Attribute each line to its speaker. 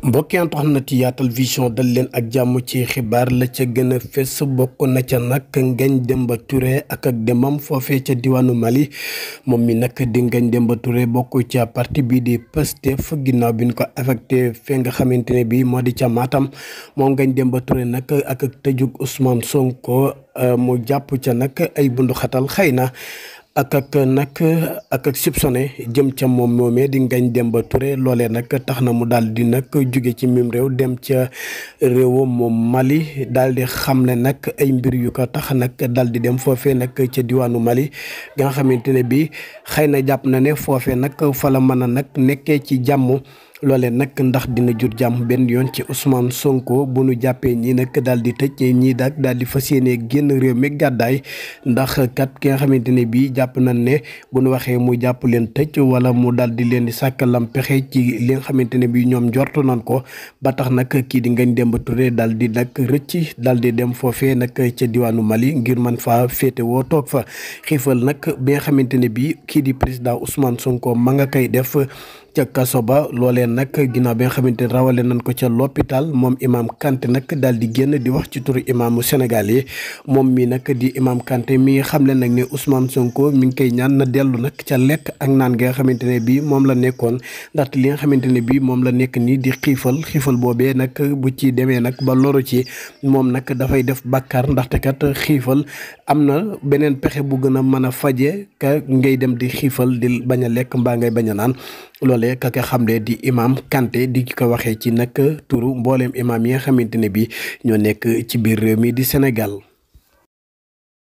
Speaker 1: mbokki internet Yaatal Vision dal leen ak jàmm ci xibaar la ca gën a fës bokk na ca nag Ngagne Demba Touré ak demam foofee ca diwaanu Mali moom mi nag di Ngagne Demba Touré bokk ca parti bii di Pastef ginnaaw bi ñu ko affecté fee nga xamante ne bii moo di ca Matam moom Ngagne Demba Touré nag ak tëjug Ousmane Sonko mu jàpp ca nag ay bundu xatal xëy na ak soupçonné jëm ca moom moomee di Ngagne Demba Touré loolee nag tax na mu daal di nag jóge ci mim réew dem ca réewam moom Mali daal di xamle nag ay mbir yu ko tax nag daal di dem foofee nag ca diwaanu Mali nga xamante ne bii xëy na jàpp na ne foofee nag fa la mën a nag nekkee ci jàmm. loolee nag ndax dina jur jàmm benn yoon ci Ousmane Sonko bu nu jàppee ñii nag daal di tëj ñii daal di fas yéene génn réew mi gàddaay ndax kat ki nga xamante ne bii jàpp nañ ne bu nu waxee mu jàpp leen tëj wala mu daal di leen di sàkkalam pexe ci li nga xamante ne bii ñoom njortu nañ ko ba tax nag kii di Ngagne Demba Touré daal di nag rëcc daal di dem foofee nag ca diwaanu Mali ngir man faa féete woo toog fa xiifal nag bi nga xamante ne bii kii di président Ousmane Sonko ma nga koy def. ca kaso ba loolee nag ginnaaw bi nga xamante ne rawale nañ ko ca l'hôpital moom Imam Kanté nag daal di génn di wax ci turu imaamu Sénégal yi moom mi nag di Imam Kanté mi xamle nag ne Ousmane Sonko mi ngi koy ñaan na dellu nag ca lekk ak naan gi nga xamante ne bii moom la nekkoon ndaxte li nga xamante ne bii moom la nekk nii di xiifal boobee nag bu ci demee nag ba loru ci moom nag dafay def bàkkaar ndaxte kat xiifal am na beneen pexe bu gën a mën a faje ka ngay dem di xiifal di bañ a lekk mbaa ngay bañ a naan loolee kaka xamle di Imam Kanté di ko waxee ci nag turu mbooleem imam yi nga xamante ne bi ñoo nekk ci biir réew mi di Sénégal.